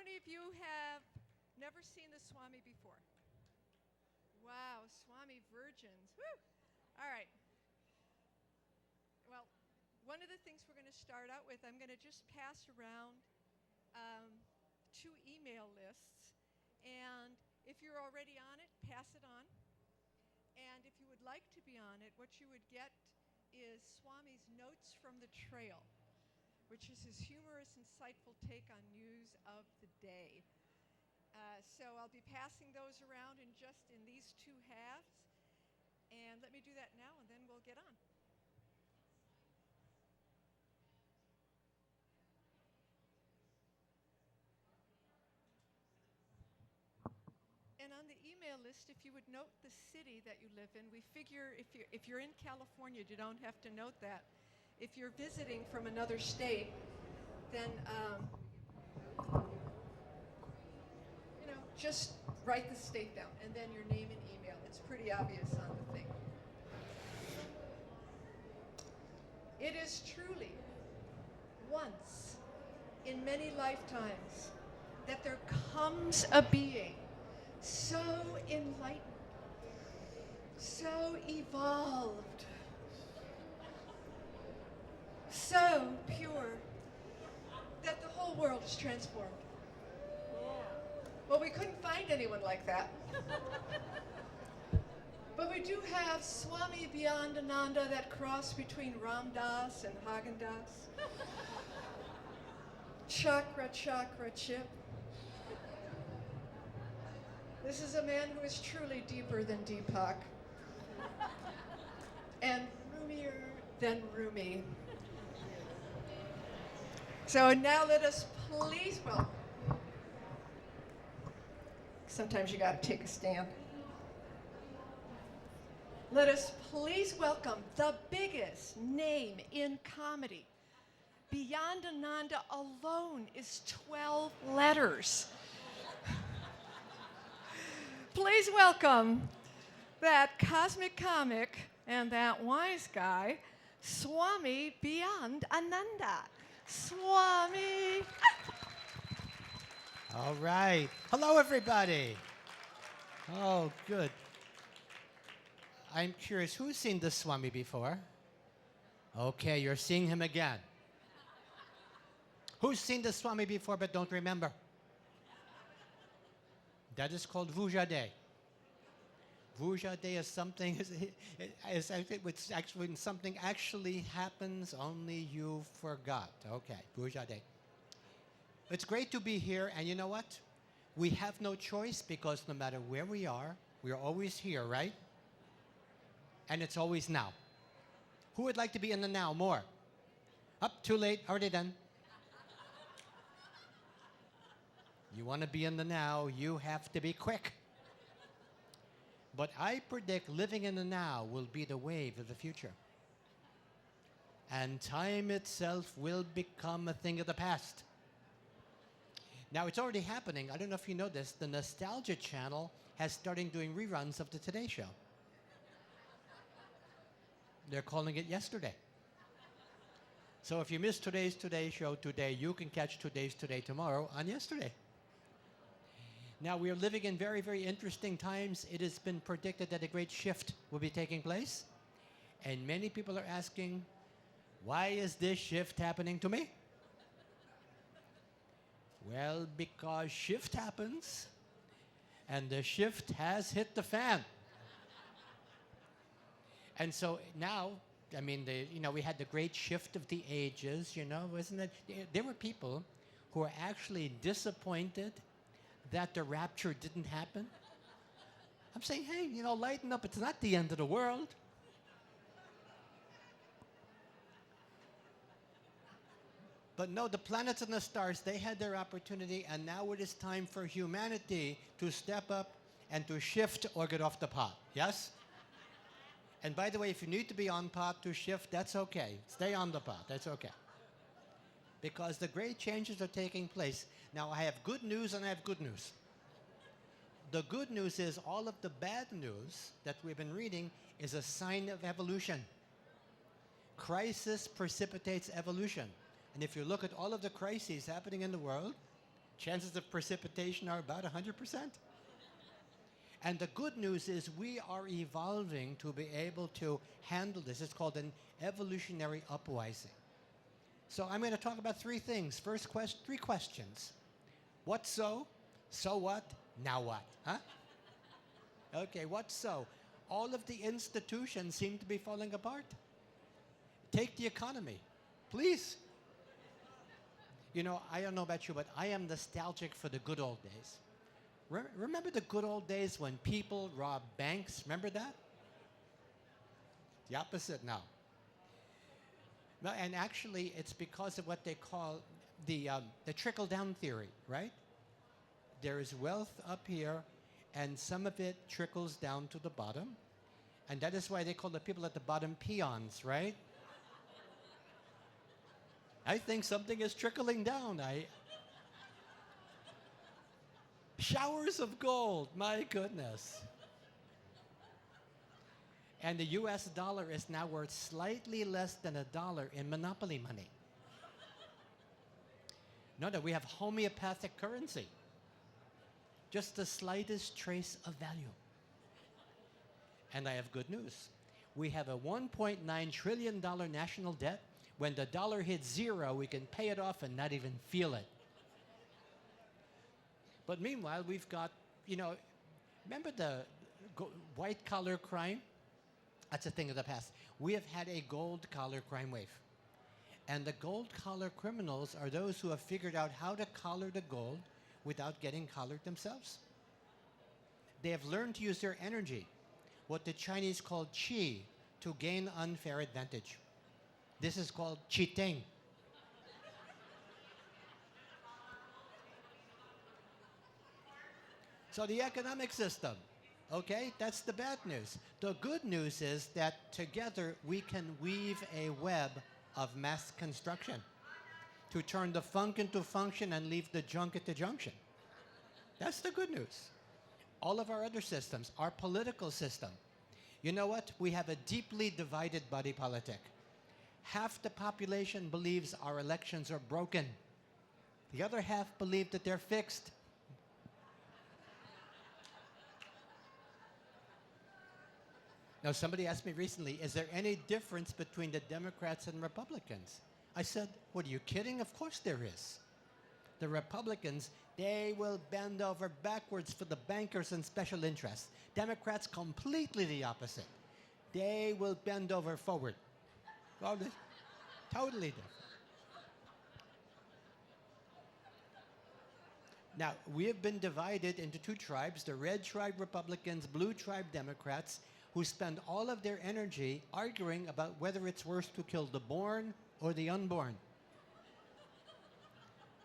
many of you have never seen the Swami before? Wow, Swami virgins. Woo! All right. Well, one of the things we're going to start out with, I'm going to just pass around 2 email lists. And if you're already on it, pass it on. And if you would like to be on it, what you would get is Swami's Notes from the Trail, which is his humorous, insightful take on news of the day. So I'll be passing those around in these 2 halves. And let me do that now, and then we'll get on. And on the email list, if you would note the city that you live in, we figure if you're in California, you don't have to note that. If you're visiting from another state, then just write the state down, and then your name and email. It's pretty obvious on the thing. It is truly once in many lifetimes that there comes a being so enlightened, so evolved, so pure, that the whole world is transformed. Well, we couldn't find anyone like that. But we do have Swami Beyondananda, that cross between Ram Dass and Haagen-Dazs. Chakra chip. This is a man who is truly deeper than Deepak. And roomier than Rumi. So now let us please welcome. Sometimes you got to take a stand. Let us please welcome the biggest name in comedy. Beyondananda alone is 12 letters. Please welcome that cosmic comic and that wise guy, Swami Beyondananda. Swami. All right. Hello, everybody. Oh, good. I'm curious, who's seen the Swami before? Okay, you're seeing him again. Who's seen the Swami before but don't remember? That is called Vujade. Vujade is something, it's actually when something actually happens, only you forgot. Okay, Vujade. It's great to be here, and you know what? We have no choice because no matter where we are always here, right? And it's always now. Who would like to be in the now more? Up, too late, already done. You want to be in the now, you have to be quick. But I predict living in the now will be the wave of the future. And time itself will become a thing of the past. Now, it's already happening. I don't know if you know this. The Nostalgia Channel has started doing reruns of the Today Show. They're calling it Yesterday. So if you missed today's Today Show today, you can catch today's Today tomorrow on Yesterday. Now, we are living in very, very interesting times. It has been predicted that a great shift will be taking place. And many people are asking, why is this shift happening to me? Well, because shift happens, and the shift has hit the fan. And so now, I mean, we had the great shift of the ages, wasn't it? There were people who were actually disappointed that the rapture didn't happen. I'm saying, hey, lighten up. It's not the end of the world. But no, the planets and the stars, they had their opportunity, and now it is time for humanity to step up and to shift or get off the pot. Yes? And by the way, if you need to be on pot to shift, that's okay. Stay on the pot. That's okay. Because the great changes are taking place. Now, I have good news and I have good news. The good news is all of the bad news that we've been reading is a sign of evolution. Crisis precipitates evolution. And if you look at all of the crises happening in the world, Chances of precipitation are about 100%. And the good news is we are evolving to be able to handle this. It's called an evolutionary uprising. So I'm going to talk about three things. First, three questions. What so? So what? Now what? Huh? Okay, what so? All of the institutions seem to be falling apart. Take the economy, please. You know, I don't know about you, but I am nostalgic for the good old days. Remember the good old days when people robbed banks? Remember that? The opposite now. No, and actually, it's because of what they call the trickle-down theory, right? There is wealth up here, and some of it trickles down to the bottom. And that is why they call the people at the bottom peons, right? I think something is trickling down. Showers of gold, my goodness. And the US dollar is now worth slightly less than $1 in monopoly money. No, we have homeopathic currency. Just the slightest trace of value. And I have good news. We have a $1.9 trillion national debt. When the dollar hits zero, we can pay it off and not even feel it. But meanwhile, we've got, remember the white-collar crime? That's a thing of the past. We have had a gold-collar crime wave. And the gold-collar criminals are those who have figured out how to collar the gold without getting collared themselves. They have learned to use their energy, what the Chinese call qi, to gain unfair advantage. This is called cheating. So the economic system, okay, that's the bad news. The good news is that together we can weave a web of mass construction to turn the funk into function and leave the junk at the junction. That's the good news. All of our other systems, our political system, you know what? We have a deeply divided body politic. Half the population believes our elections are broken. The other half believe that they're fixed. Now, somebody asked me recently, is there any difference between the Democrats and Republicans? I said, what, are you kidding? Of course there is. The Republicans, they will bend over backwards for the bankers and special interests. Democrats, completely the opposite. They will bend over forward. Well, totally different. Now, we have been divided into two tribes, the red tribe Republicans, blue tribe Democrats, who spend all of their energy arguing about whether it's worse to kill the born or the unborn.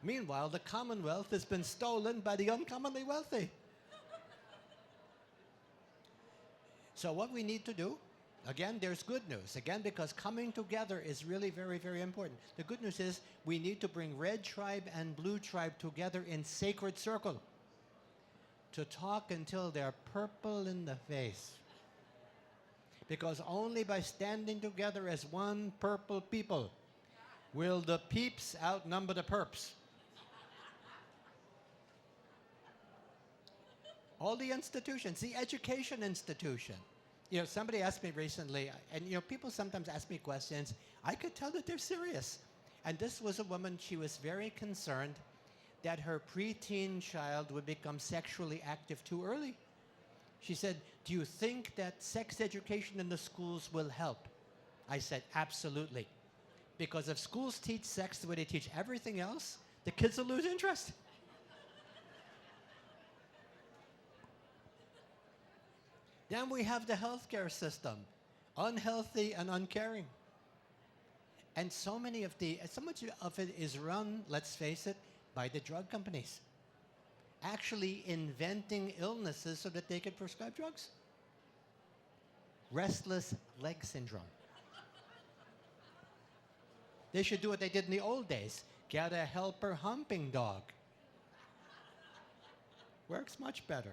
Meanwhile, the Commonwealth has been stolen by the uncommonly wealthy. So what we need to do, again, there's good news. Again, because coming together is really very, very important. The good news is we need to bring red tribe and blue tribe together in sacred circle to talk until they're purple in the face. Because only by standing together as one purple people will the peeps outnumber the perps. All the institutions, the education institution. Somebody asked me recently, and people sometimes ask me questions. I could tell that they're serious. And this was a woman, she was very concerned that her preteen child would become sexually active too early. She said, do you think that sex education in the schools will help? I said, absolutely. Because if schools teach sex the way they teach everything else, the kids will lose interest. Then we have the healthcare system, unhealthy and uncaring. And so much of it is run, let's face it, by the drug companies. Actually inventing illnesses so that they could prescribe drugs. Restless leg syndrome. They should do what they did in the old days. Get a helper humping dog. Works much better.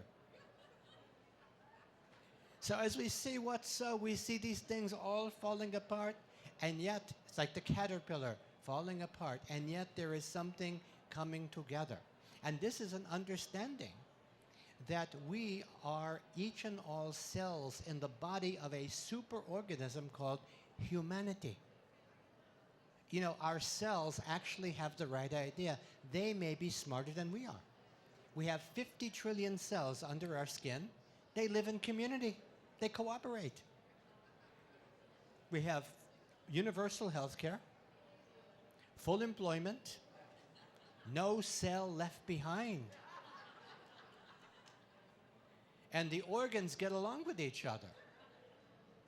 So as we see we see these things all falling apart, and yet it's like the caterpillar falling apart, and yet there is something coming together. And this is an understanding that we are each and all cells in the body of a superorganism called humanity. You know, our cells actually have the right idea. They may be smarter than we are. We have 50 trillion cells under our skin. They live in community. They cooperate. We have universal health care, full employment, no cell left behind. And the organs get along with each other.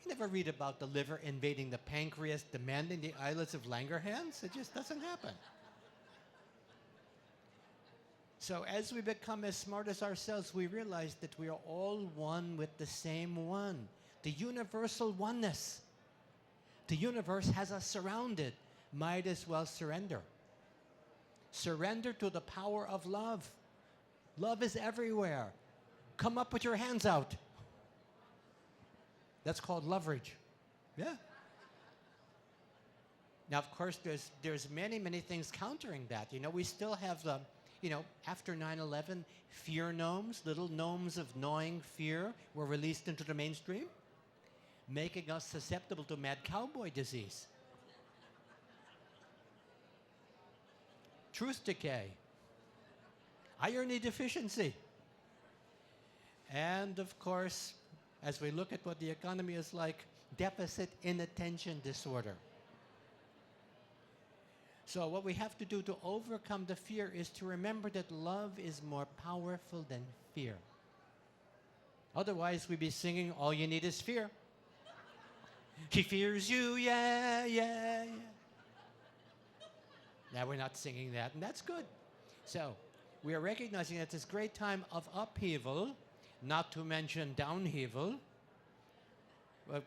You never read about the liver invading the pancreas, demanding the islets of Langerhans. It just doesn't happen. So as we become as smart as ourselves, we realize that we are all one with the same one, the universal oneness. The universe has us surrounded. Might as well surrender. Surrender to the power of love. Love is everywhere. Come up with your hands out. That's called leverage. Yeah. Now, of course, there's many, many things countering that. You know, we still have the, you know, after 9/11, fear gnomes, little gnomes of gnawing fear were released into the mainstream, making us susceptible to mad cowboy disease. Truth decay. Irony deficiency. And, of course, as we look at what the economy is like, deficit inattention disorder. So what we have to do to overcome the fear is to remember that love is more powerful than fear. Otherwise, we'd be singing, all you need is fear. He fears you, yeah, yeah, yeah. Now we're not singing that, and that's good. So we are recognizing that this great time of upheaval, not to mention downheaval,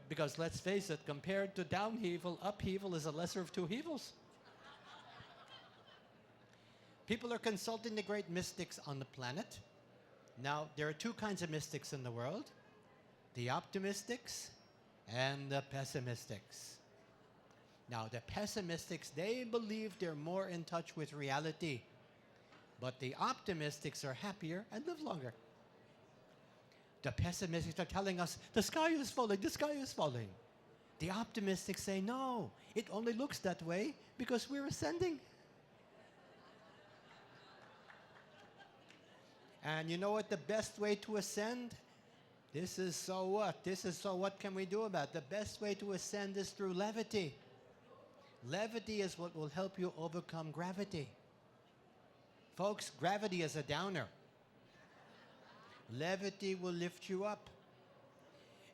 because let's face it, compared to downheaval, upheaval is a lesser of two heavals. People are consulting the great mystics on the planet. Now, there are two kinds of mystics in the world, the optimistics and the pessimistics. Now, the pessimistics, they believe they're more in touch with reality, but the optimistics are happier and live longer. The pessimists are telling us, the sky is falling, the sky is falling. The optimists say, no, it only looks that way because we're ascending. And you know what the best way to ascend? This is so what? This is so what can we do about it? The best way to ascend is through levity. Levity is what will help you overcome gravity. Folks, gravity is a downer. Levity will lift you up.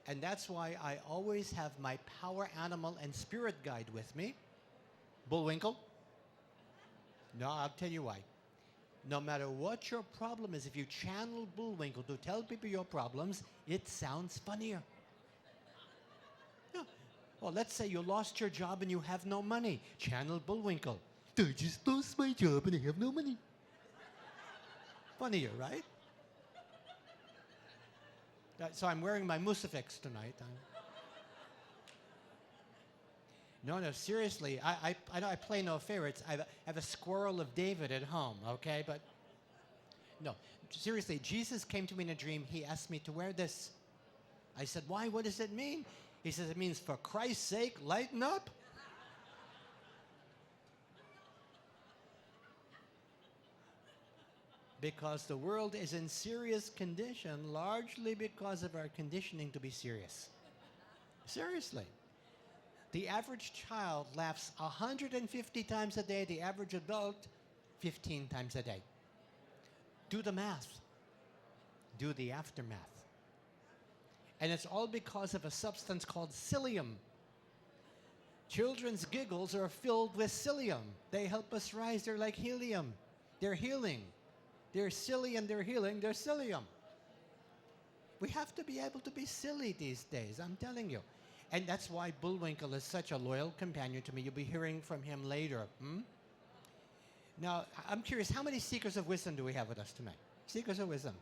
And that's why I always have my power animal and spirit guide with me. Bullwinkle. No, I'll tell you why. No matter what your problem is, if you channel Bullwinkle to tell people your problems, it sounds funnier. Yeah. Well, let's say you lost your job and you have no money. Channel Bullwinkle. I just lost my job and I have no money. Funnier, right? So I'm wearing my Musafix tonight. No, seriously. I know I play no favorites. I have a squirrel of David at home, okay? But no, seriously, Jesus came to me in a dream. He asked me to wear this. I said, why? What does it mean? He says, it means for Christ's sake, lighten up. Because the world is in serious condition, largely because of our conditioning to be serious. Seriously. The average child laughs 150 times a day. The average adult, 15 times a day. Do the math. Do the aftermath. And it's all because of a substance called psyllium. Children's giggles are filled with psyllium. They help us rise. They're like helium. They're healing. They're silly and they're healing. They're psyllium. We have to be able to be silly these days, I'm telling you. And that's why Bullwinkle is such a loyal companion to me. You'll be hearing from him later. Now, I'm curious, how many seekers of wisdom do we have with us tonight? Seekers of wisdom.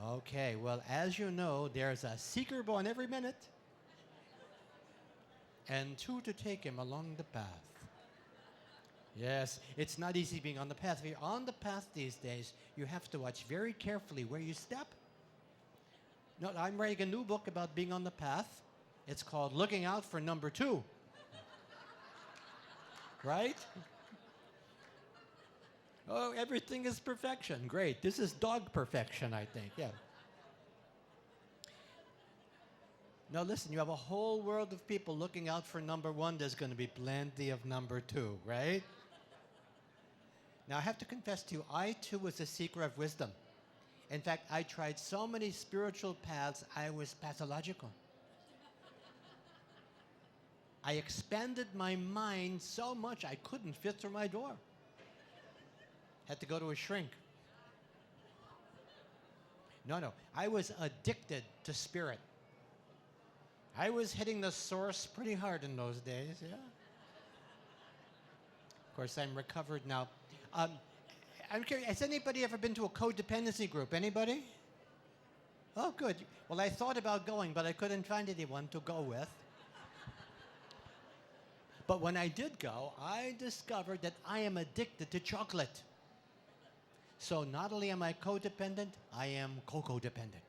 Okay, well, as you know, there's a seeker born every minute and two to take him along the path. Yes, it's not easy being on the path. If you're on the path these days, you have to watch very carefully where you step. No, I'm writing a new book about being on the path. It's called Looking Out for Number 2. Right? Oh, everything is perfection. Great. This is dog perfection, I think. Yeah. Now listen, you have a whole world of people looking out for number 1. There's going to be plenty of number 2, right? Now I have to confess to you, I too was a seeker of wisdom. In fact, I tried so many spiritual paths, I was pathological. I expanded my mind so much I couldn't fit through my door. Had to go to a shrink. No. I was addicted to spirit. I was hitting the source pretty hard in those days, yeah. Of course, I'm recovered now. I'm curious, has anybody ever been to a codependency group? Anybody? Oh, good. Well, I thought about going, but I couldn't find anyone to go with. But when I did go, I discovered that I am addicted to chocolate. So not only am I codependent, I am cocoa-dependent.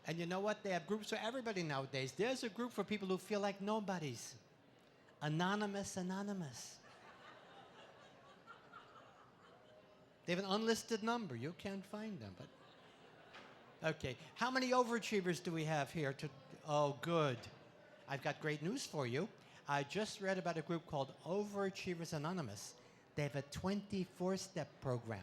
And you know what? They have groups for everybody nowadays. There's a group for people who feel like nobodies. Anonymous. They have an unlisted number. You can't find them. But okay. How many overachievers do we have here? Oh, good. I've got great news for you. I just read about a group called Overachievers Anonymous. They have a 24-step program.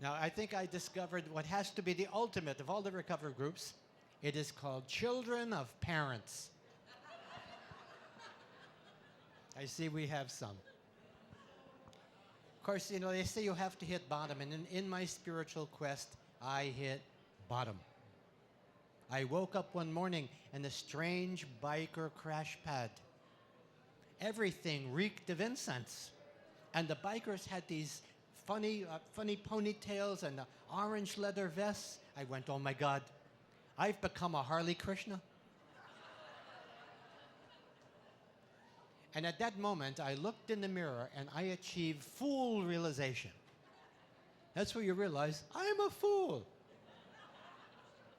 Now, I think I discovered what has to be the ultimate of all the recovery groups. It is called Children of Parents. I see we have some. Of course, you know, they say you have to hit bottom, and in my spiritual quest, I hit bottom. I woke up one morning in a strange biker crash pad. Everything reeked of incense. And the bikers had these funny ponytails and orange leather vests. I went, oh my God, I've become a Harley Krishna. And at that moment, I looked in the mirror and I achieved full realization. That's where you realize, I'm a fool.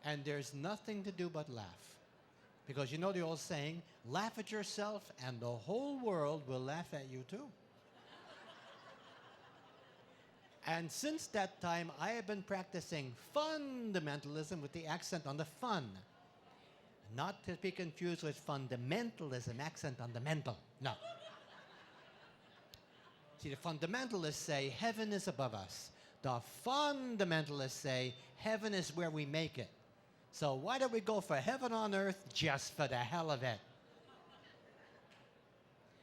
And there's nothing to do but laugh. Because you know the old saying, laugh at yourself and the whole world will laugh at you too. And since that time, I have been practicing fundamentalism with the accent on the fun. Not to be confused with fundamentalism, accent on the mental. No. See, the fundamentalists say heaven is above us. The fundamentalists say heaven is where we make it. So why don't we go for heaven on earth just for the hell of it?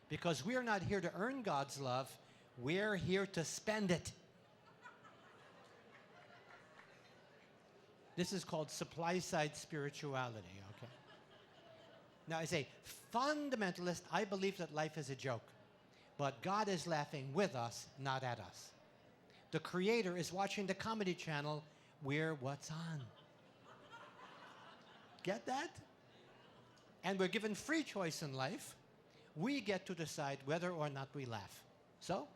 Because we're not here to earn God's love. We're here to spend it. This is called supply-side spirituality, okay? Now, I say, fundamentalist, I believe that life is a joke. But God is laughing with us, not at us. The Creator is watching the comedy channel, we're what's on. Get that? And we're given free choice in life. We get to decide whether or not we laugh. So,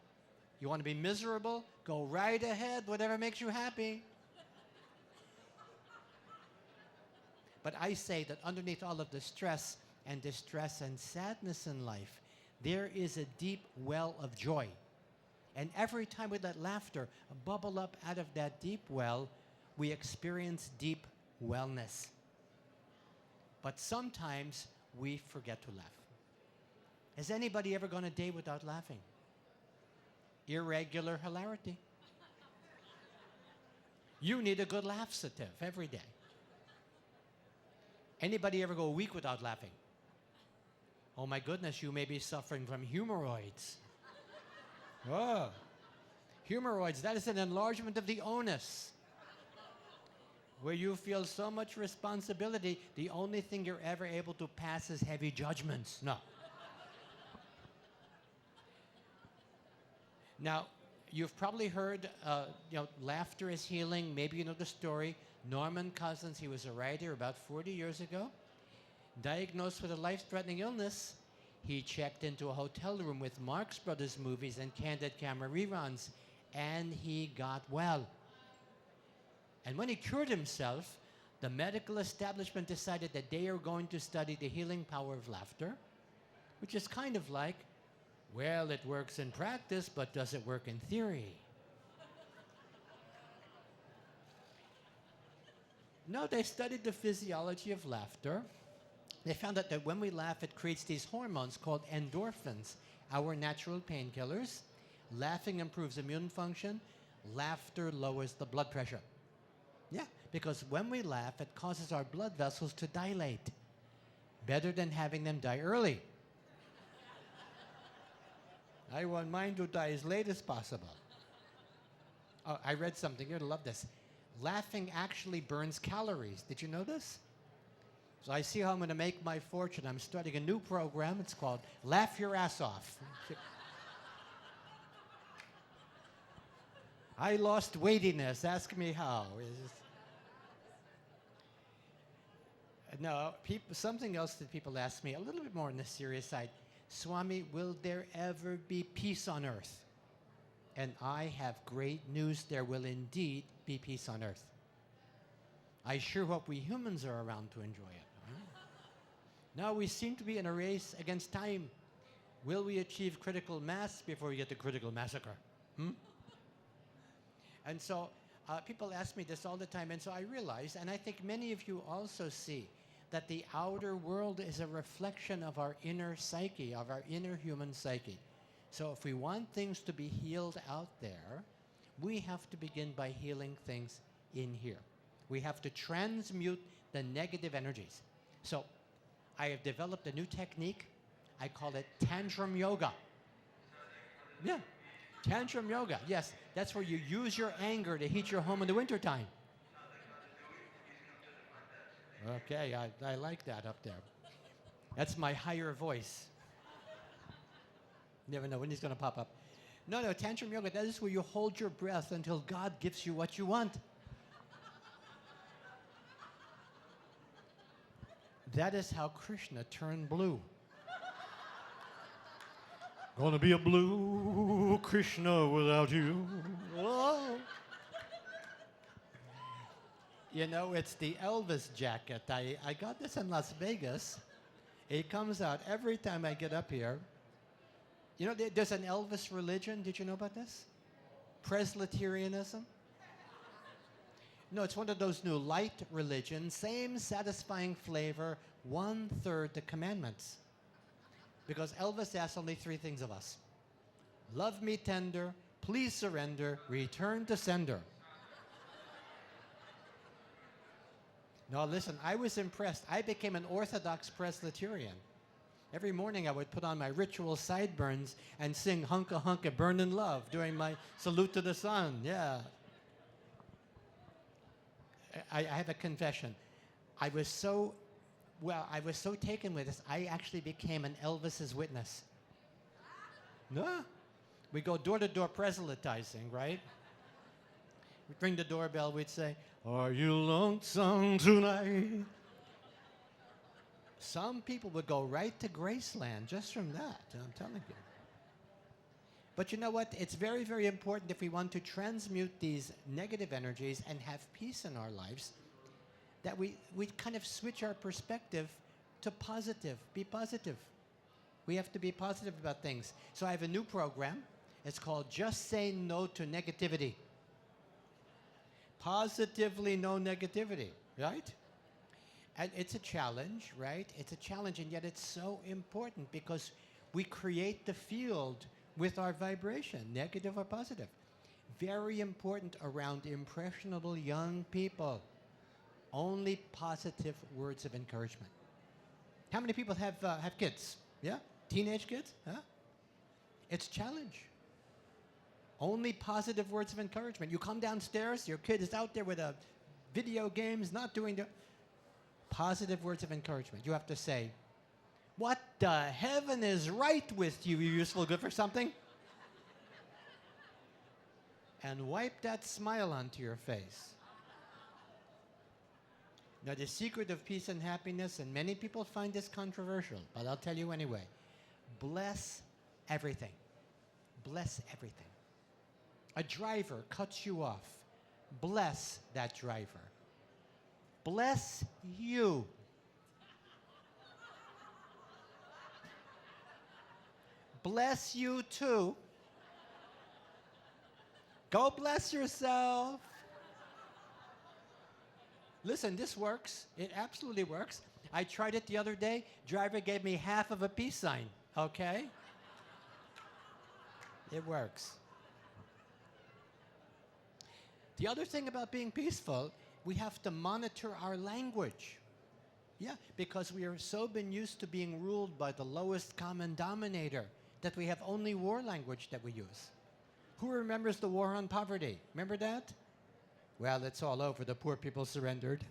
you want to be miserable? Go right ahead, whatever makes you happy. But I say that underneath all of the stress and distress and sadness in life, there is a deep well of joy. And every time we let laughter bubble up out of that deep well, we experience deep wellness. But sometimes we forget to laugh. Has anybody ever gone a day without laughing? Irregular hilarity. You need a good laxative every day. Anybody ever go a week without laughing? Oh my goodness, you may be suffering from hemorrhoids. Oh, hemorrhoids, that is an enlargement of the onus. Where you feel so much responsibility, the only thing you're ever able to pass is heavy judgments. No. Now, You've probably heard, laughter is healing. Maybe you know the story. Norman Cousins, he was a writer about 40 years ago, diagnosed with a life-threatening illness. He checked into a hotel room with Marx Brothers movies and candid camera reruns, and he got well. And when he cured himself, the medical establishment decided that they are going to study the healing power of laughter, which is kind of like, well, it works in practice, but does it work in theory? No, they studied the physiology of laughter. They found out that when we laugh, it creates these hormones called endorphins, our natural painkillers. Laughing improves immune function. Laughter lowers the blood pressure. Yeah, because when we laugh, it causes our blood vessels to dilate. Better than having them die early. I want mine to die as late as possible. Oh, I read something. You're going to love this. Laughing actually burns calories. Did you know this? So I see how I'm going to make my fortune. I'm starting a new program. It's called Laugh Your Ass Off. I lost weightiness. Ask me how. No, something else that people ask me, a little bit more on the serious side. Swami, will there ever be peace on earth? And I have great news. There will indeed be peace on earth. I sure hope we humans are around to enjoy it. Now we seem to be in a race against time. Will we achieve critical mass before we get to critical massacre? And so people ask me this all the time, and so I realize, and I think many of you also see, that the outer world is a reflection of our inner psyche, of our inner human psyche. So if we want things to be healed out there, we have to begin by healing things in here. We have to transmute the negative energies. So I have developed a new technique. I call it tantrum yoga. Yeah, tantrum yoga. Yes, that's where you use your anger to heat your home in the wintertime. Okay, I like that up there. That's my higher voice. Never know when he's going to pop up. No, tantrum yoga, that is where you hold your breath until God gives you what you want. That is how Krishna turned blue. Gonna be a blue Krishna without you. Oh. You know, it's the Elvis jacket. I got this in Las Vegas. It comes out every time I get up here. You know, there's an Elvis religion. Did you know about this? Presbyterianism. No, it's one of those new light religions. Same satisfying flavor, 1/3 the commandments. Because Elvis asks only 3 things of us. Love me tender, please surrender, return to sender. No, listen, I was impressed. I became an Orthodox Presbyterian. Every morning I would put on my ritual sideburns and sing Hunka Hunka Burn in Love during my salute to the sun. Yeah. I have a confession. I was so taken with this, I actually became an Elvis's witness. No. We go door to door proselytizing, right? We'd ring the doorbell, we'd say, "Are you lonesome tonight?" Some people would go right to Graceland just from that, I'm telling you. But you know what? It's very, very important if we want to transmute these negative energies and have peace in our lives, that we kind of switch our perspective to positive. Be positive. We have to be positive about things. So I have a new program. It's called Just Say No to Negativity. Positively no negativity, right? And it's a challenge, right? It's a challenge, and yet it's so important because we create the field with our vibration, negative or positive. Very important around impressionable young people. Only positive words of encouragement. How many people have kids? Yeah? Teenage kids? Huh? It's a challenge. Only positive words of encouragement. You come downstairs, your kid is out there with a video games, not doing the positive words of encouragement. You have to say, "What the heaven is right with you, you useful good for something?" and wipe that smile onto your face. Now, the secret of peace and happiness, and many people find this controversial, but I'll tell you anyway. Bless everything. Bless everything. A driver cuts you off. Bless that driver. Bless you. Bless you too. Go bless yourself. Listen, this works. It absolutely works. I tried it the other day. Driver gave me half of a peace sign. Okay? It works. The other thing about being peaceful, we have to monitor our language. Yeah, because we are so been used to being ruled by the lowest common denominator that we have only war language that we use. Who remembers the war on poverty? Remember that? Well, it's all over. The poor people surrendered.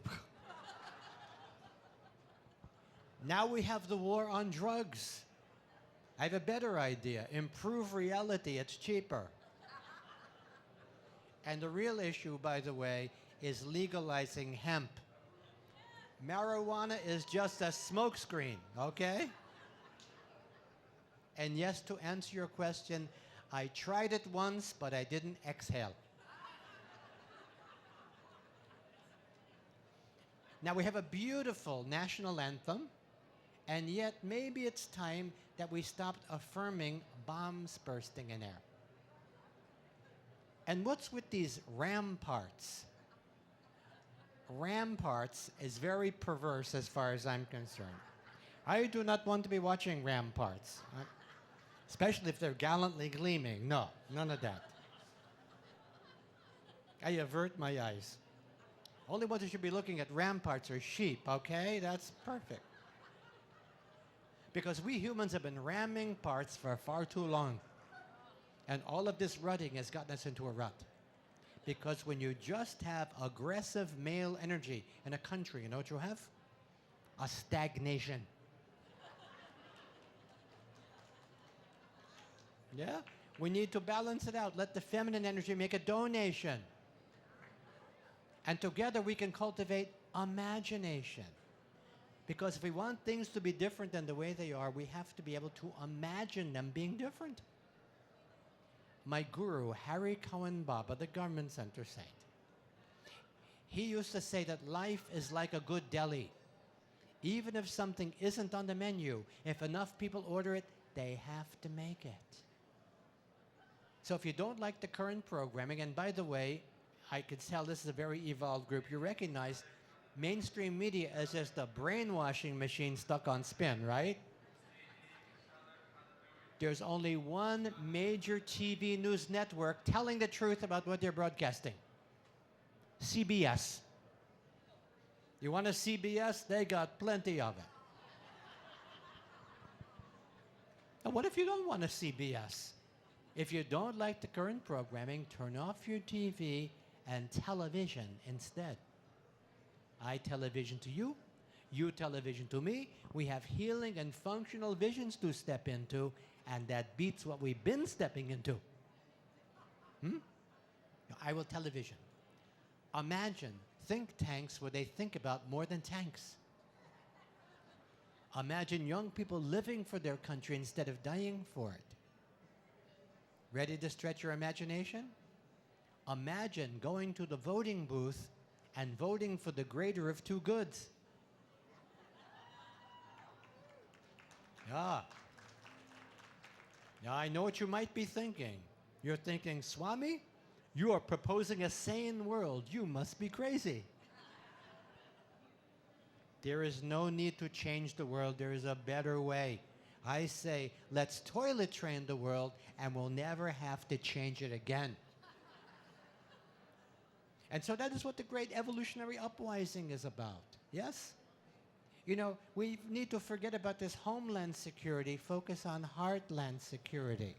Now we have the war on drugs. I have a better idea. Improve reality. It's cheaper. And the real issue, by the way, is legalizing hemp. Marijuana is just a smokescreen, okay? And yes, to answer your question, I tried it once, but I didn't exhale. Now we have a beautiful national anthem, and yet maybe it's time that we stopped affirming bombs bursting in air. And what's with these ramparts? Ramparts is very perverse as far as I'm concerned. I do not want to be watching ramparts, especially if they're gallantly gleaming. No, none of that. I avert my eyes. Only ones who should be looking at ramparts are sheep, okay? That's perfect. Because we humans have been ramming parts for far too long. And all of this rutting has gotten us into a rut. Because when you just have aggressive male energy in a country, you know what you have? A stagnation. Yeah? We need to balance it out. Let the feminine energy make a donation. And together we can cultivate imagination. Because if we want things to be different than the way they are, we have to be able to imagine them being different. My guru, Harry Cohen Baba, the Government Center saint, he used to say that life is like a good deli. Even if something isn't on the menu, if enough people order it, they have to make it. So if you don't like the current programming, and by the way, I could tell this is a very evolved group, you recognize mainstream media is just a brainwashing machine stuck on spin, right? There's only one major TV news network telling the truth about what they're broadcasting. CBS. You want a CBS? They got plenty of it. And what if you don't want a CBS? If you don't like the current programming, turn off your TV and television instead. I television to you, you television to me. We have healing and functional visions to step into, and that beats what we've been stepping into. I will television. Imagine think tanks where they think about more than tanks. Imagine young people living for their country instead of dying for it. Ready to stretch your imagination? Imagine going to the voting booth and voting for the greater of two goods. Yeah. Now, I know what you might be thinking. You're thinking, Swami, you are proposing a sane world. You must be crazy. There is no need to change the world. There is a better way. I say, let's toilet train the world, and we'll never have to change it again. And so that is what the great evolutionary uprising is about. Yes? You know, we need to forget about this homeland security, focus on heartland security.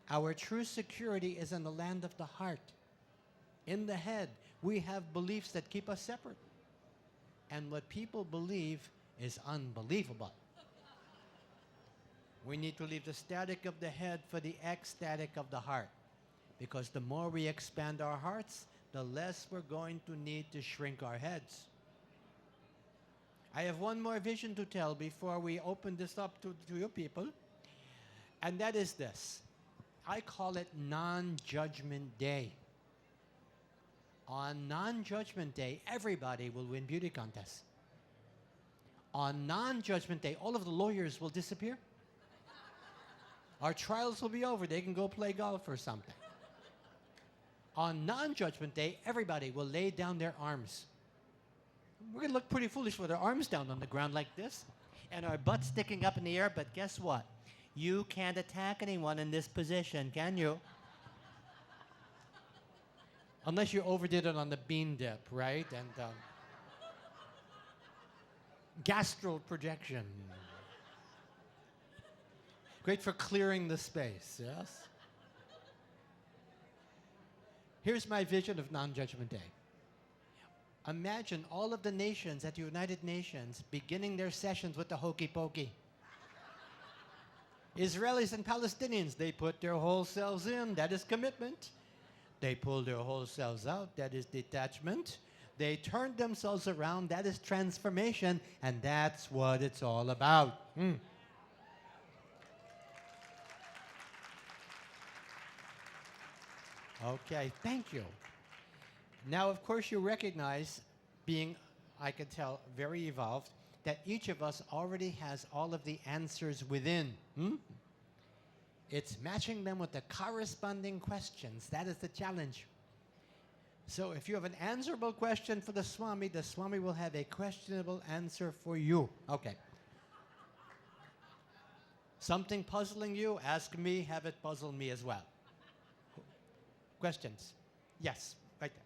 Our true security is in the land of the heart. In the head, we have beliefs that keep us separate. And what people believe is unbelievable. We need to leave the static of the head for the ecstatic of the heart. Because the more we expand our hearts, the less we're going to need to shrink our heads. I have one more vision to tell before we open this up to you people. And that is this. I call it Non-Judgment Day. On Non-Judgment Day, everybody will win beauty contests. On Non-Judgment Day, all of the lawyers will disappear. Our trials will be over. They can go play golf or something. On Non-Judgment Day, everybody will lay down their arms. We're going to look pretty foolish with our arms down on the ground like this and our butts sticking up in the air, but guess what? You can't attack anyone in this position, can you? Unless you overdid it on the bean dip, right? And gastral projection. Great for clearing the space, yes? Here's my vision of Non-Judgment Day. Imagine all of the nations at the United Nations beginning their sessions with the hokey pokey. Israelis and Palestinians, they put their whole selves in, that is commitment. They pull their whole selves out, that is detachment. They turn themselves around, that is transformation, and that's what it's all about. Okay, thank you. Now, of course, you recognize, being, I can tell, very evolved, that each of us already has all of the answers within. It's matching them with the corresponding questions. That is the challenge. So if you have an answerable question for the Swami will have a questionable answer for you. Okay. Something puzzling you, ask me, have it puzzle me as well. Questions? Yes, right there.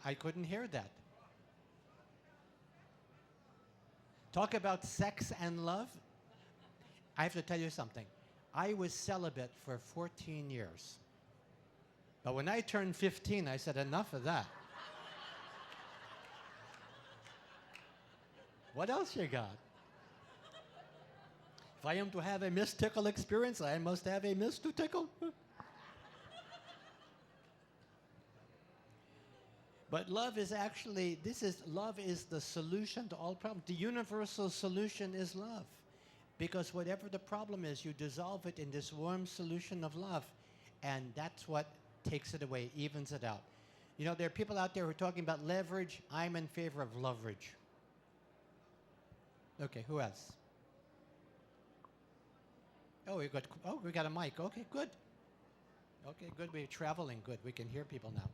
I couldn't hear that. Talk about sex and love. I have to tell you something. I was celibate for 14 years. But when I turned 15, I said, enough of that. What else you got? If I am to have a mystical experience, I must have a mystical. But love is actually, love is the solution to all problems. The universal solution is love. Because whatever the problem is, you dissolve it in this warm solution of love. And that's what takes it away, evens it out. You know, there are people out there who are talking about leverage. I'm in favor of leverage. Okay, who else? Oh, we got a mic. Okay, good. Okay, good. We're traveling. Good. We can hear people now.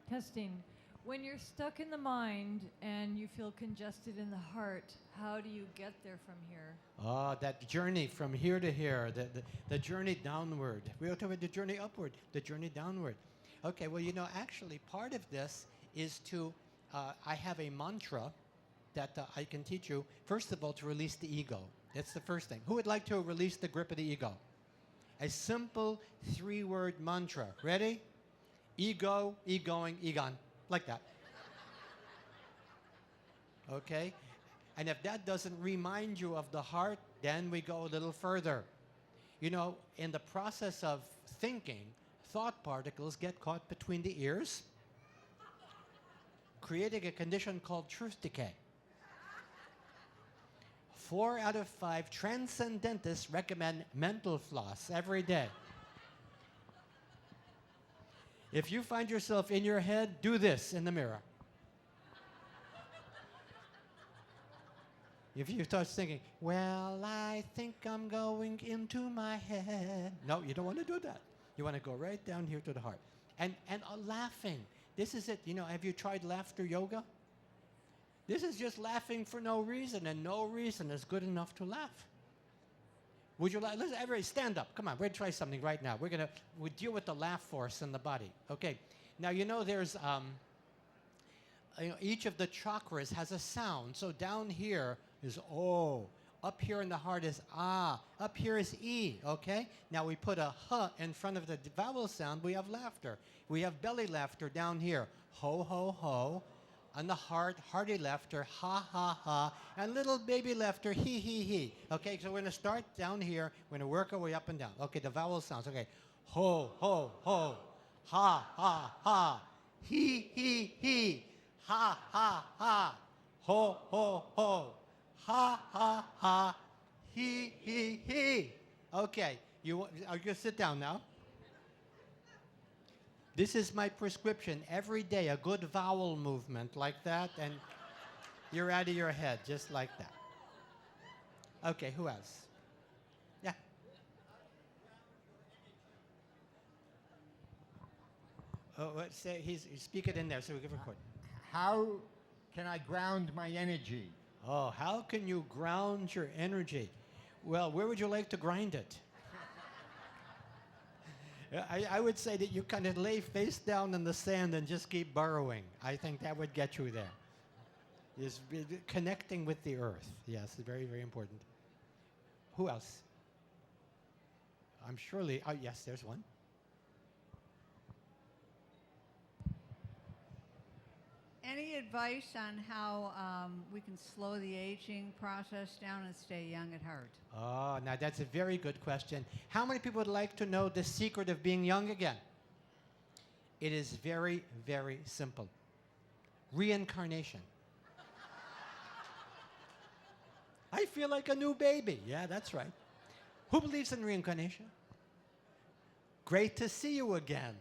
Testing. When you're stuck in the mind and you feel congested in the heart, how do you get there from here? Oh, that journey from here to here, the journey downward. We were talking about the journey upward, the journey downward. Okay, well, you know, actually, part of this is to, I have a mantra that I can teach you. First of all, to release the ego. That's the first thing. Who would like to release the grip of the ego? A simple 3-word mantra. Ready? Ego, egoing, egon. Like that. Okay? And if that doesn't remind you of the heart, then we go a little further. You know, in the process of thinking, thought particles get caught between the ears, creating a condition called truth decay. 4 out of 5 transcendentists recommend mental floss every day. If you find yourself in your head, do this in the mirror. If you start thinking, well, I think I'm going into my head. No, you don't want to do that. You want to go right down here to the heart. And laughing. This is it. You know, have you tried laughter yoga? This is just laughing for no reason, and no reason is good enough to laugh. Would you like, let's everybody stand up. Come on, we're going to try something right now. We deal with the laugh force in the body. Okay. Now, you know, there's, you know, each of the chakras has a sound. So down here is O. Up here in the heart is Ah. Up here is E, okay? Now we put a H in front of the vowel sound, we have laughter. We have belly laughter down here. Ho, ho, ho. On the heart, hearty laughter, ha, ha, ha. And little baby laughter, he, he. Okay, so we're going to start down here. We're going to work our way up and down. Okay, the vowel sounds. Okay. Ho, ho, ho. Ha, ha, ha. He. Ha, ha, ha. Ho, ho, ho. Ha, ha, ha. He. Okay, are you going to sit down now? This is my prescription. Every day, a good vowel movement like that, and you're out of your head, just like that. Okay, who else? Yeah. Speak it in there so we can record. How can I ground my energy? Oh, how can you ground your energy? Well, where would you like to grind it? I would say that you kind of lay face down in the sand and just keep burrowing. I think that would get you there. Is connecting with the earth. Yes, very, very important. Who else? I'm surely, oh yes, there's one. Any advice on how we can slow the aging process down and stay young at heart? Oh, now that's a very good question. How many people would like to know the secret of being young again? It is very, very simple. Reincarnation. I feel like a new baby. Yeah, that's right. Who believes in reincarnation? Great to see you again.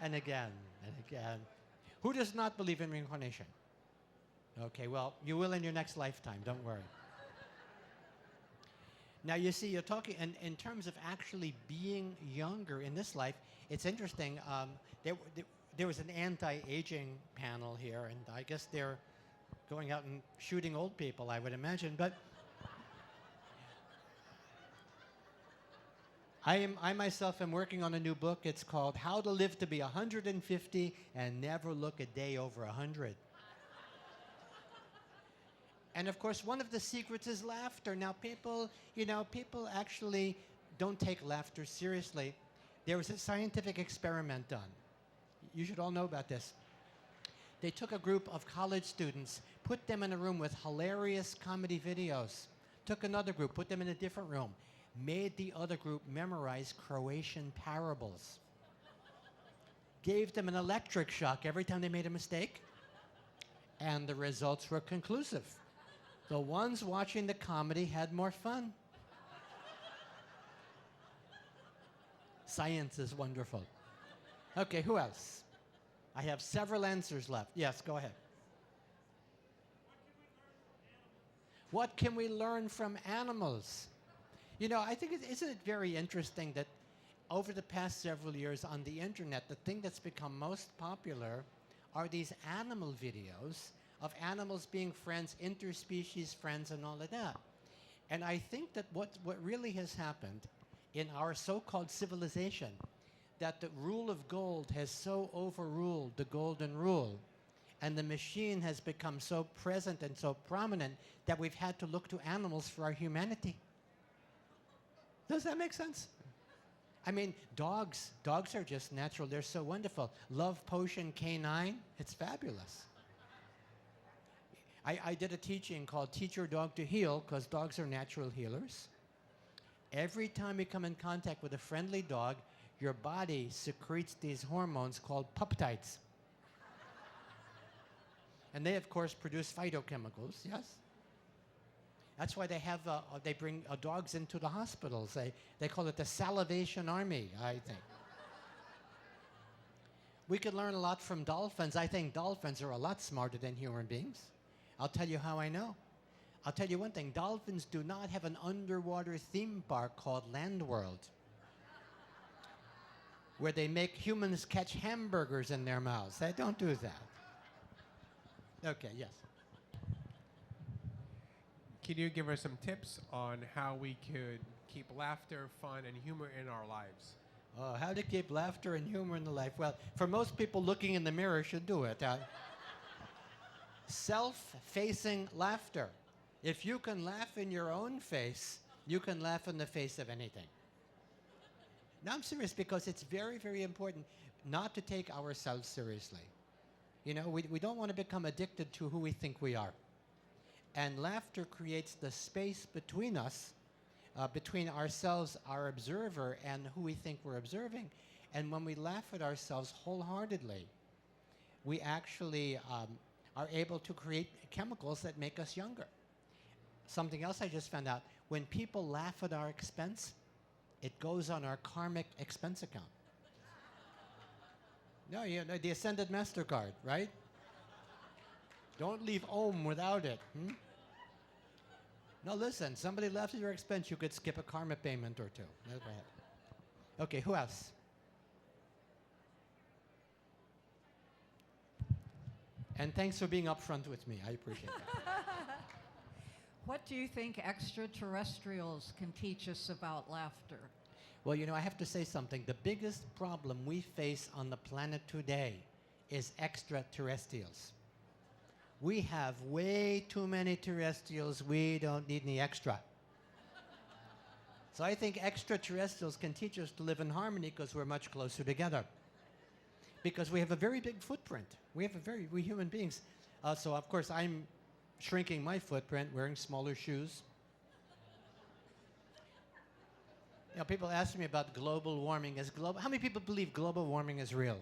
And again, and again. Who does not believe in reincarnation? Okay, well, you will in your next lifetime, don't worry. Now, you see, you're talking, in terms of actually being younger in this life, it's interesting. There was an anti-aging panel here, and I guess they're going out and shooting old people, I would imagine. But I myself am working on a new book. It's called How to Live to Be 150 and Never Look a Day Over 100. And of course, one of the secrets is laughter. Now, people actually don't take laughter seriously. There was a scientific experiment done. You should all know about this. They took a group of college students, put them in a room with hilarious comedy videos, took another group, put them in a different room, made the other group memorize Croatian parables, gave them an electric shock every time they made a mistake, and the results were conclusive. The ones watching the comedy had more fun. Science is wonderful. Okay, who else? I have several answers left. Yes, go ahead. What can we learn from animals? You know, I think isn't it very interesting that over the past several years on the internet, the thing that's become most popular are these animal videos of animals being friends, interspecies friends, and all of that. And I think that what really has happened in our so-called civilization, that the rule of gold has so overruled the golden rule, and the machine has become so present and so prominent that we've had to look to animals for our humanity. Does that make sense? I mean, dogs are just natural. They're so wonderful. Love Potion K9, it's fabulous. I did a teaching called Teach Your Dog to Heal, because dogs are natural healers. Every time you come in contact with a friendly dog, your body secretes these hormones called peptides. And they, of course, produce phytochemicals, yes? That's why they bring dogs into the hospitals. They call it the salivation army, I think. We could learn a lot from dolphins. I think dolphins are a lot smarter than human beings. I'll tell you how I know. I'll tell you one thing. Dolphins do not have an underwater theme park called Land World, where they make humans catch hamburgers in their mouths. They don't do that. Okay, yes. Can you give us some tips on how we could keep laughter, fun, and humor in our lives? How to keep laughter and humor in the life? Well, for most people, looking in the mirror should do it. Self-facing laughter. If you can laugh in your own face, you can laugh in the face of anything. Now, I'm serious, because it's very, very important not to take ourselves seriously. You know, we don't want to become addicted to who we think we are. And laughter creates the space between us, between ourselves, our observer, and who we think we're observing. And when we laugh at ourselves wholeheartedly, we actually are able to create chemicals that make us younger. Something else I just found out, when people laugh at our expense, it goes on our karmic expense account. No, you know, the Ascended MasterCard, right? Don't leave home without it. No, listen, somebody laughs at your expense, you could skip a karma payment or two. That's what happened. Okay, who else? And thanks for being upfront with me. I appreciate that. What do you think extraterrestrials can teach us about laughter? Well, you know, I have to say something. The biggest problem we face on the planet today is extraterrestrials. We have way too many terrestrials. We don't need any extra. So I think extraterrestrials can teach us to live in harmony because we're much closer together. Because we have a very big footprint. We human beings. So of course I'm shrinking my footprint, wearing smaller shoes. You know, people ask me about global warming. How many people believe global warming is real?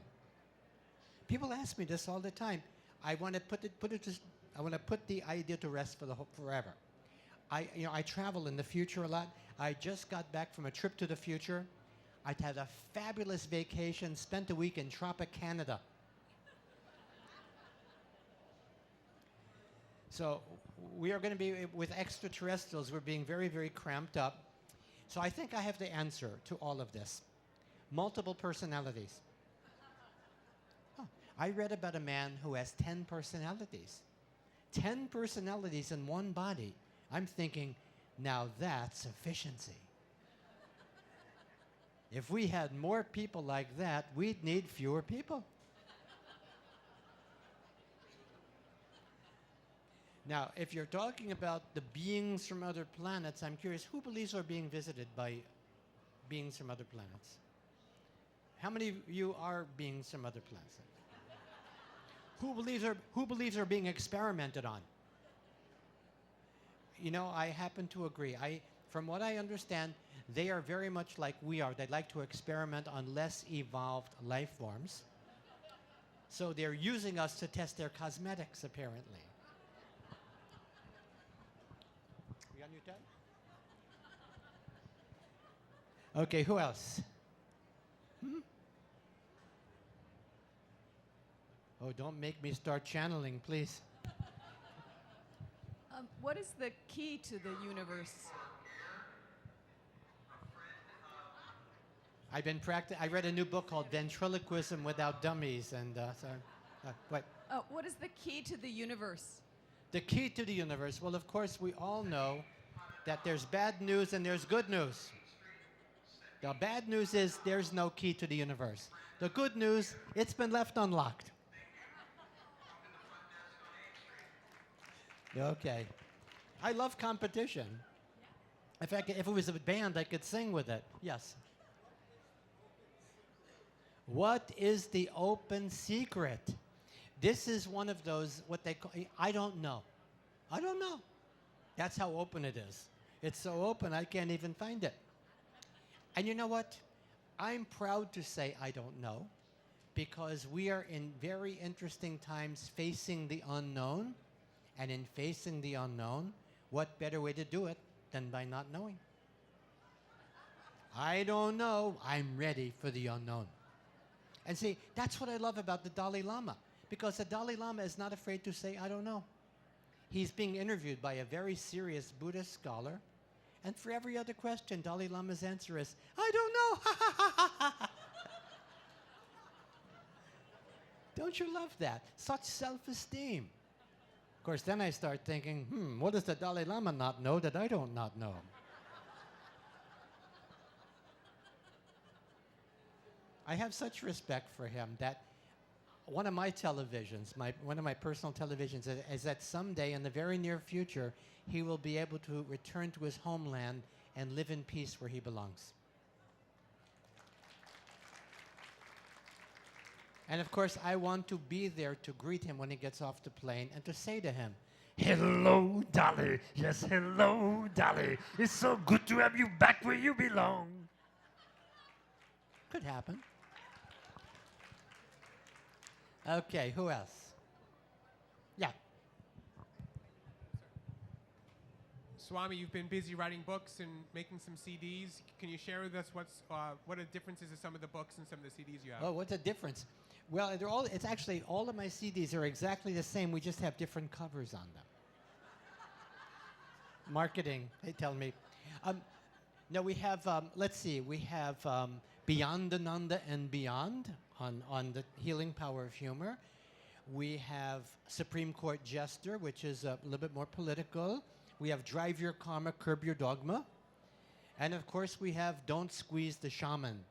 People ask me this all the time. I want to put the idea to rest forever. I travel in the future a lot. I just got back from a trip to the future. I had a fabulous vacation, spent a week in tropic Canada. So we are going to be, with extraterrestrials, we're being very, very cramped up. So I think I have the answer to all of this. Multiple personalities. Oh, I read about a man who has 10 personalities. 10 personalities in one body. I'm thinking, now that's efficiency. If we had more people like that, we'd need fewer people. Now, if you're talking about the beings from other planets, I'm curious, who believes are being visited by beings from other planets? How many of you are beings from other planets? Who believes are being experimented on? You know, I happen to agree. From what I understand, they are very much like we are. They'd like to experiment on less evolved life forms. So they're using us to test their cosmetics, apparently. We on your tab? Okay, who else? Oh, don't make me start channeling, please. What is the key to the universe? I read a new book called Ventriloquism Without Dummies, and what? What is the key to the universe? The key to the universe. Well, of course, we all know that there's bad news and there's good news. The bad news is there's no key to the universe. The good news, it's been left unlocked. Okay. I love competition. In fact, if it was a band, I could sing with it. Yes. What is the open secret? This is one of those, what they call, I don't know. I don't know. That's how open it is. It's so open, I can't even find it. And you know what? I'm proud to say I don't know, because we are in very interesting times facing the unknown. And in facing the unknown, what better way to do it than by not knowing? I don't know. I'm ready for the unknown. And see, that's what I love about the Dalai Lama, because the Dalai Lama is not afraid to say, I don't know. He's being interviewed by a very serious Buddhist scholar, and for every other question, Dalai Lama's answer is, I don't know. Don't you love that? Such self-esteem. Of course, then I start thinking, what does the Dalai Lama not know that I don't not know? I have such respect for him that one of my televisions, one of my personal televisions, is that someday in the very near future, he will be able to return to his homeland and live in peace where he belongs. And of course, I want to be there to greet him when he gets off the plane and to say to him, "Hello, Dolly. Yes, hello, Dolly. It's so good to have you back where you belong." Could happen. Okay, who else? Yeah. Swami, you've been busy writing books and making some CDs. Can you share with us what are the differences of some of the books and some of the CDs you have? Oh, what's the difference? Well, it's actually all of my CDs are exactly the same. We just have different covers on them. Marketing, they tell me. No, we have, let's see, we have Beyondananda and Beyond on the healing power of humor. We have Supreme Court Jester, which is a little bit more political. We have Drive Your Karma, Curb Your Dogma. And of course, we have Don't Squeeze the Shaman,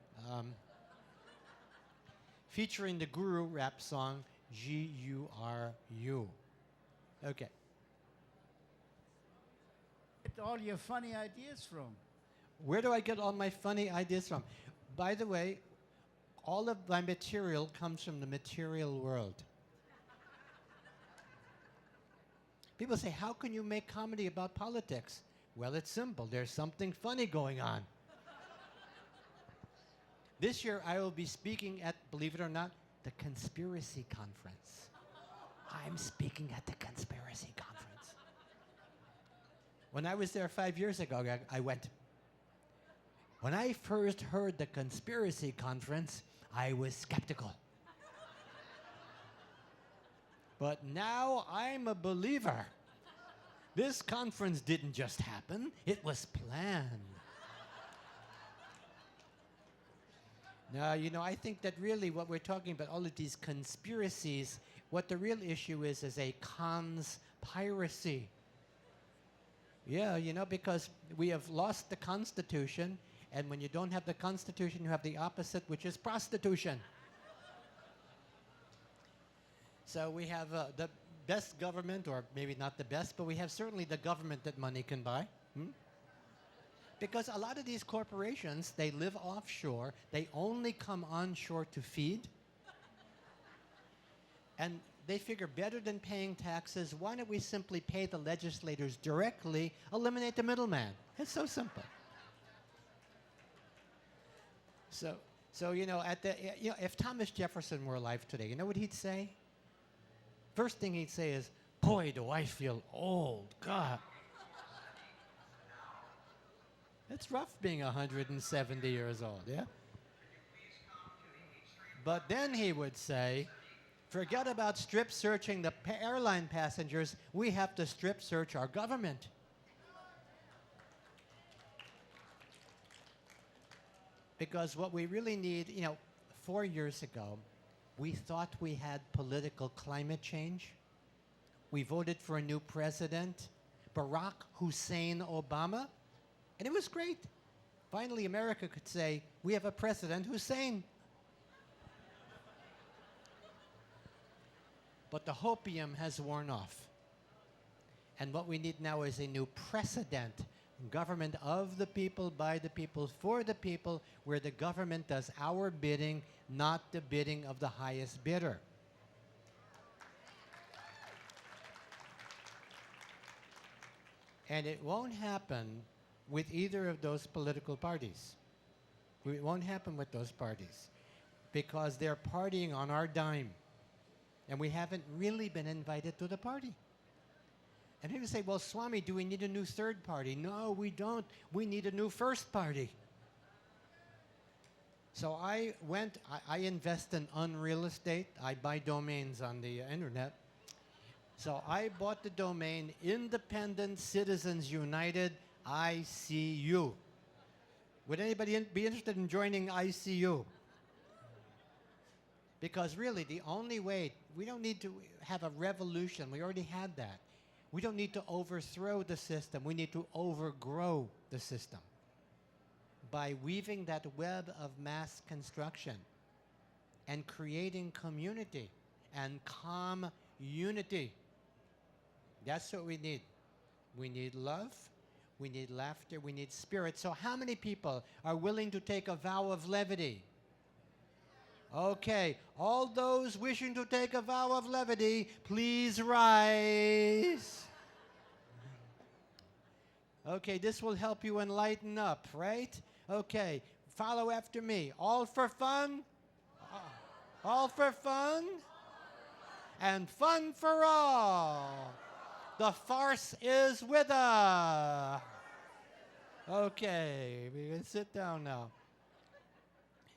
featuring the Guru rap song, G-U-R-U. Okay. Get all your funny ideas from? Where do I get all my funny ideas from? By the way, all of my material comes from the material world. People say, how can you make comedy about politics? Well, it's simple. There's something funny going on. This year, I will be speaking at, believe it or not, the Conspiracy Conference. I'm speaking at the Conspiracy Conference. When I was there 5 years ago, I went. When I first heard the Conspiracy Conference, I was skeptical. But now I'm a believer. This conference didn't just happen, it was planned. Now, you know, I think that really what we're talking about, all of these conspiracies, what the real issue is a conspiracy. Yeah, you know, because we have lost the Constitution, and when you don't have the Constitution, you have the opposite, which is prostitution. So we have the best government, or maybe not the best, but we have certainly the government that money can buy. Because a lot of these corporations, they live offshore. They only come onshore to feed. And they figure better than paying taxes, why don't we simply pay the legislators directly, eliminate the middleman? It's so simple. So you know, if Thomas Jefferson were alive today, you know what he'd say? First thing he'd say is, "Boy, do I feel old, God." It's rough being 170 years old, yeah? But then he would say, forget about strip searching the airline passengers, we have to strip search our government. Because what we really need, you know, 4 years ago, we thought we had political climate change. We voted for a new president, Barack Hussein Obama, and it was great. Finally, America could say, we have a President Hussein. But the hopium has worn off. And what we need now is a new precedent. Government of the people, by the people, for the people, where the government does our bidding, not the bidding of the highest bidder. And it won't happen with either of those political parties. It won't happen with those parties because they're partying on our dime. And we haven't really been invited to the party. And people say, well, Swami, do we need a new third party? No, we don't. We need a new first party. So I invest in unreal estate. I buy domains on the internet. So I bought the domain Independent Citizens United ICU. Would anybody be interested in joining ICU? Because really, the only way, we don't need to have a revolution. We already had that. We don't need to overthrow the system. We need to overgrow the system by weaving that web of mass construction and creating community and calm unity. That's what we need. We need love. We need laughter. We need spirit. So how many people are willing to take a vow of levity? Okay, all those wishing to take a vow of levity, please rise. Okay, this will help you enlighten up, right? Okay, follow after me. All for fun? All for fun? And fun for all. The farce is with us. Okay, we can sit down now.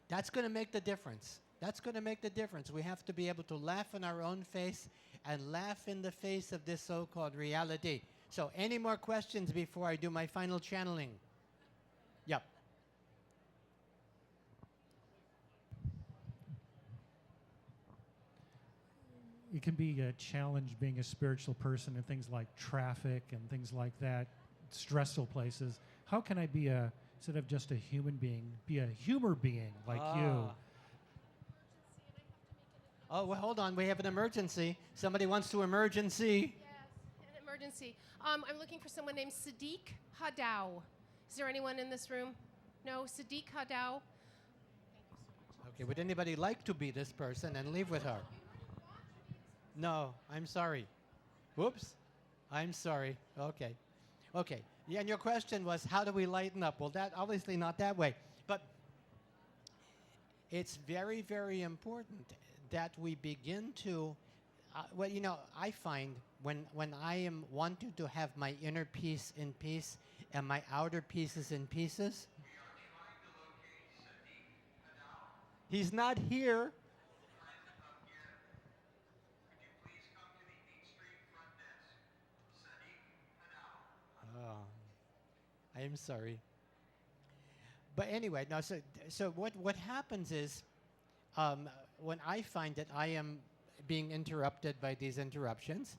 That's going to make the difference. That's going to make the difference. We have to be able to laugh in our own face and laugh in the face of this so-called reality. So, any more questions before I do my final channeling? Yep. It can be a challenge being a spiritual person in things like traffic and things like that, stressful places. How can I be instead of just a human being, be a humor being like you? Oh, well, hold on. We have an emergency. Somebody wants to emergency. Yes, an emergency. I'm looking for someone named Sadiq Hadaw. Is there anyone in this room? No, Sadiq Hadaw. Okay, would anybody like to be this person and leave with her? No, I'm sorry. Whoops. I'm sorry. Okay. Okay. Yeah, and your question was, how do we lighten up? Well, that obviously not that way. But it's very, very important that we begin to, well, you know, I find when I am wanting to have my inner peace in peace and my outer pieces in pieces. He's not here. Oh, I'm sorry. But anyway, now so what happens is, when I find that I am being interrupted by these interruptions,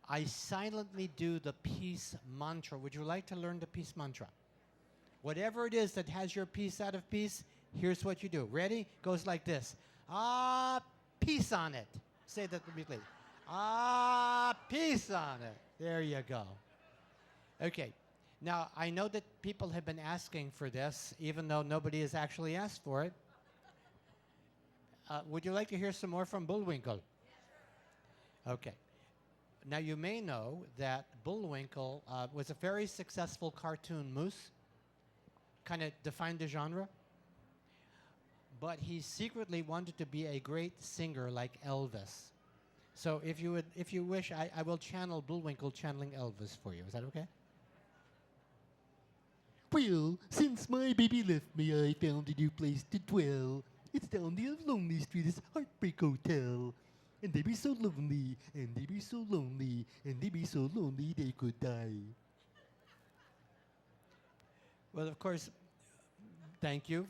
I silently do the peace mantra. Would you like to learn the peace mantra? Whatever it is that has your peace out of peace, here's what you do. Ready? Goes like this. Ah, peace on it. Say that with me, please. Ah, peace on it. There you go. Okay. Now, I know that people have been asking for this, even though nobody has actually asked for it. Would you like to hear some more from Bullwinkle? Okay. Now, you may know that Bullwinkle was a very successful cartoon moose, kind of defined the genre. But he secretly wanted to be a great singer like Elvis. So if you wish, I will channel Bullwinkle channeling Elvis for you. Is that okay? Well, since my baby left me, I found a new place to dwell. It's down the lonely street, it's Heartbreak Hotel. And they be so lonely, and they be so lonely, and they be so lonely they could die. Well, of course, thank you.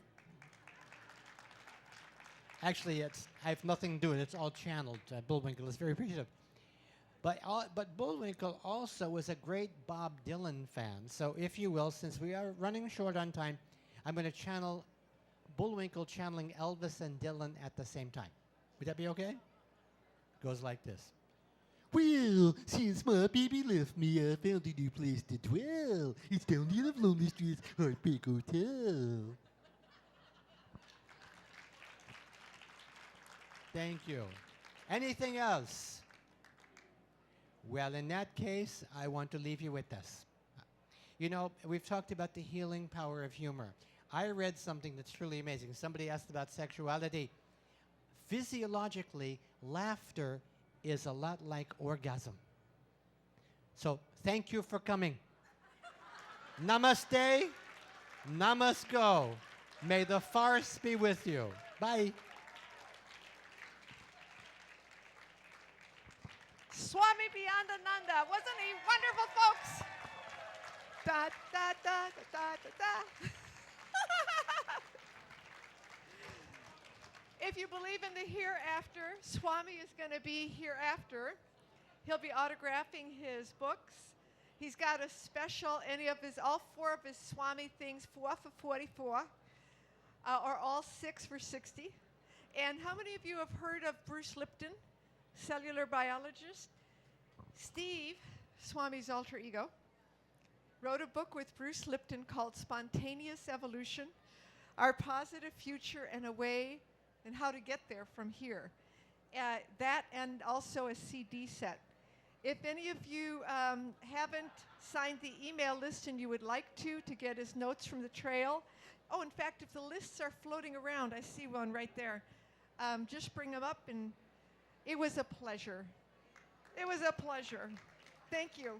Actually, I have nothing to do with it. It's all channeled. Bullwinkle is very appreciative. But Bullwinkle also was a great Bob Dylan fan. So if you will, since we are running short on time, I'm going to channel Bullwinkle channeling Elvis and Dylan at the same time. Would that be okay? Goes like this. Well, since my baby left me, I found a new place to dwell. It's down the lonely street, Heartbreak Hotel. Thank you. Anything else? Well, in that case, I want to leave you with this. You know, we've talked about the healing power of humor. I read something that's truly amazing. Somebody asked about sexuality. Physiologically, laughter is a lot like orgasm. So, thank you for coming. Namaste. Namasko. May the farce be with you. Bye. Swami Beyondananda. Wasn't he wonderful, folks? Da, da, da, da, da, da. If you believe in the hereafter, Swami is going to be hereafter. He'll be autographing his books. He's got a special, all four of his Swami things, 4 for 44, or all 6 for 60. And how many of you have heard of Bruce Lipton, cellular biologist? Steve, Swami's alter ego, wrote a book with Bruce Lipton called Spontaneous Evolution, Our Positive Future and a Way and how to get there from here. That and also a CD set. If any of you haven't signed the email list and you would like to get his notes from the trail, oh, in fact, if the lists are floating around, I see one right there, just bring them up, and it was a pleasure. It was a pleasure. Thank you.